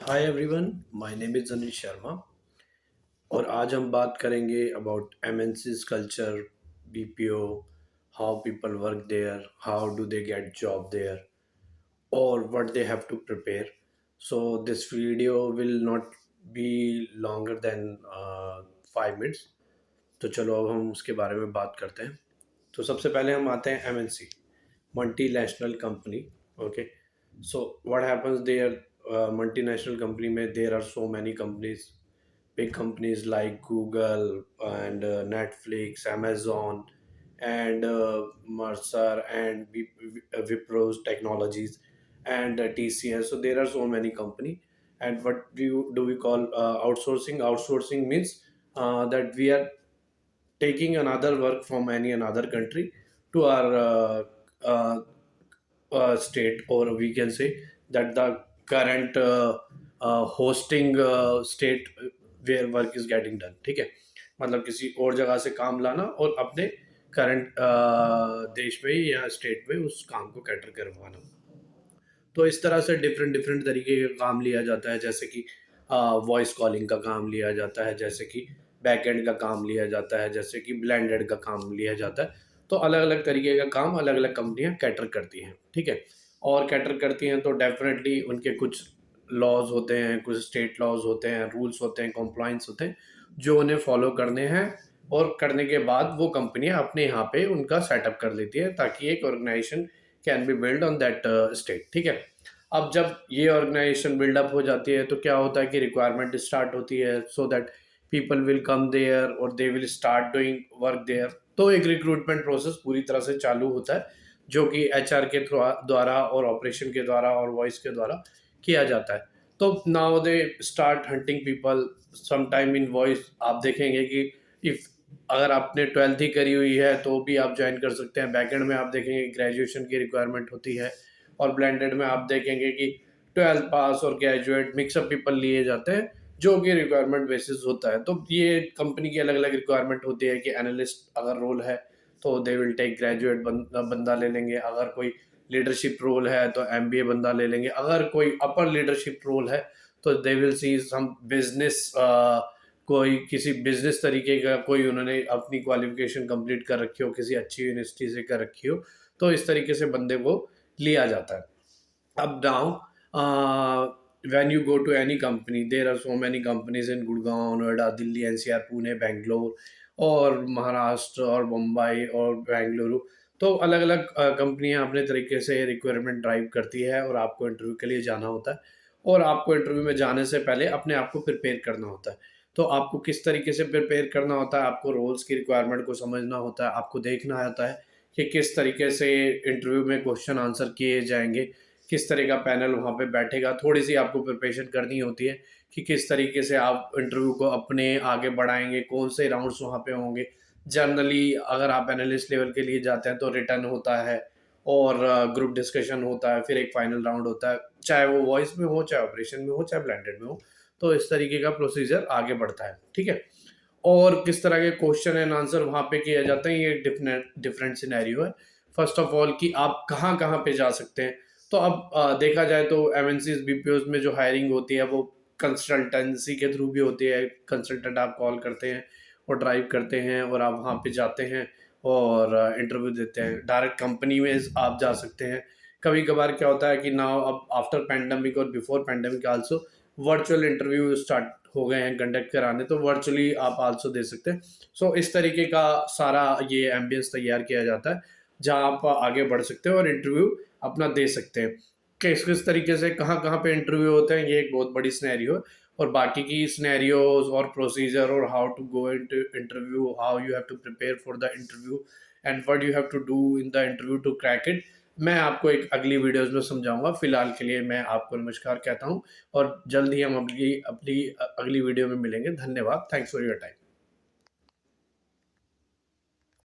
Hi everyone, my name is Anil Sharma और आज हम बात करेंगे about MNCs culture, BPO, how people work there, how do they get job there और what they have to prepare. So this video will not be longer than 5 minutes. तो चलो अब हम उसके बारे में बात करते हैं. तो सबसे पहले हम आते हैं MNC, multinational company. Okay, so what happens there? Multinational company में there are so many companies, big companies like Google and Netflix, Amazon and Mercer and Wipro's Technologies and TCS. So there are so many company. And what do we call outsourcing? Outsourcing means that we are taking another work from any another country to our state, or we can say that the current hosting state where work is getting done. ठीक है, मतलब किसी और जगह से काम लाना और अपने करंट देश में या स्टेट में उस काम को कैटर करवाना. तो इस तरह से डिफरेंट डिफरेंट तरीके का काम लिया जाता है, जैसे कि वॉइस कॉलिंग का काम लिया जाता है, जैसे कि बैकएंड का काम लिया जाता है, जैसे कि ब्लेंडेड का काम लिया जाता है. तो अलग अलग तरीके का काम अलग अलग कंपनियां कैटर करती हैं. ठीक है, और कैटर करती हैं तो डेफिनेटली उनके कुछ लॉज होते हैं, कुछ स्टेट लॉज होते हैं, रूल्स होते हैं, कॉम्प्लाइंस होते हैं जो उन्हें फॉलो करने हैं. और करने के बाद वो कंपनियां अपने यहाँ पे उनका सेटअप कर लेती है ताकि एक organisation can be build on that state. ठीक है, अब जब ये ऑर्गेनाइजेशन बिल्डअप हो जाती है तो क्या होता है कि रिक्वायरमेंट स्टार्ट होती है, so that people will come there और they will start doing work there. तो एक रिक्रूटमेंट प्रोसेस पूरी तरह से चालू होता है जो कि एचआर के द्वारा और ऑपरेशन के द्वारा और वॉइस के द्वारा किया जाता है. तो now they start hunting people. Some time in voice आप देखेंगे कि इफ अगर आपने 12th ही करी हुई है तो भी आप ज्वाइन कर सकते हैं. बैकएंड में आप देखेंगे ग्रेजुएशन की रिक्वायरमेंट होती है और ब्लेंडेड में आप देखेंगे कि 12th पास और ग्रेजुएट मिक्सअप पीपल लिए जाते हैं जो कि रिक्वायरमेंट बेसिस होता है. तो ये कंपनी की अलग अलग रिक्वायरमेंट होती है कि एनालिस्ट अगर रोल है तो दे विल टेक ग्रेजुएट बंदा ले लेंगे, अगर कोई लीडरशिप रोल है तो एमबीए बंदा ले लेंगे, अगर कोई अपर लीडरशिप रोल है तो they will see some business, कोई किसी बिजनेस तरीके का कोई उन्होंने अपनी क्वालिफिकेशन कंप्लीट कर रखी हो, किसी अच्छी यूनिवर्सिटी से कर रखी हो, तो इस तरीके से बंदे को लिया जाता है. अब now when you go to any company, there are so many companies in Gurgaon, Noida, Delhi, NCR, Pune, Bangalore और महाराष्ट्र और मुंबई और बेंगलुरु. तो अलग अलग कंपनियां अपने तरीके से रिक्वायरमेंट ड्राइव करती है और आपको इंटरव्यू के लिए जाना होता है. और आपको इंटरव्यू में जाने से पहले अपने आप को प्रिपेयर करना होता है. तो आपको किस तरीके से प्रिपेयर करना होता है, आपको रोल्स की रिक्वायरमेंट को समझना होता है, आपको देखना होता है कि किस तरीके से इंटरव्यू में क्वेश्चन आंसर किए जाएंगे, किस तरह का पैनल वहाँ पे बैठेगा. थोड़ी सी आपको प्रिपरेशन करनी होती है कि किस तरीके से आप इंटरव्यू को अपने आगे बढ़ाएंगे, कौन से राउंड्स वहाँ पे होंगे. जनरली अगर आप एनालिस्ट लेवल के लिए जाते हैं तो रिटर्न होता है और ग्रुप डिस्कशन होता है, फिर एक फाइनल राउंड होता है, चाहे वो वॉइस में हो, चाहे ऑपरेशन में हो, चाहे ब्लेंडेड में हो. तो इस तरीके का प्रोसीजर आगे बढ़ता है. ठीक है, और किस तरह के क्वेश्चन एंड आंसर वहाँ पे किया जाता है, ये डिफरेंट डिफरेंट सिनेरियो है. फर्स्ट ऑफ ऑल कि आप कहाँ कहाँ पे जा सकते हैं. तो अब देखा जाए तो एमएनसीज बीपीओज में जो हायरिंग होती है वो कंसल्टेंसी के थ्रू भी होती है. कंसल्टेंट आप कॉल करते हैं और ड्राइव करते हैं और आप वहाँ पे जाते हैं और इंटरव्यू देते हैं. डायरेक्ट कंपनी में आप जा सकते हैं. कभी कभार क्या होता है कि नाउ अब आफ्टर पैंडमिक और before pandemic also virtual interview start हो गए हैं कंडक्ट कराने, तो वर्चुअली आप आल्सो दे सकते हैं. सो इस तरीके का सारा ये एम्बियंस तैयार किया जाता है जहाँ आप आगे बढ़ सकते हैं और इंटरव्यू अपना दे सकते हैं. किस किस तरीके से कहाँ कहाँ पे इंटरव्यू होते हैं, ये एक बहुत बड़ी सिनेरियो है. और बाकी की सिनेरियोज और प्रोसीजर और how to go into interview, how you have to prepare for the interview and what you have to do in the interview to crack it, मैं आपको एक अगली वीडियोस में समझाऊंगा. फिलहाल के लिए मैं आपको नमस्कार कहता हूँ और जल्द ही हम अपनी अपनी अगली वीडियो में मिलेंगे. धन्यवाद. Thanks for your time.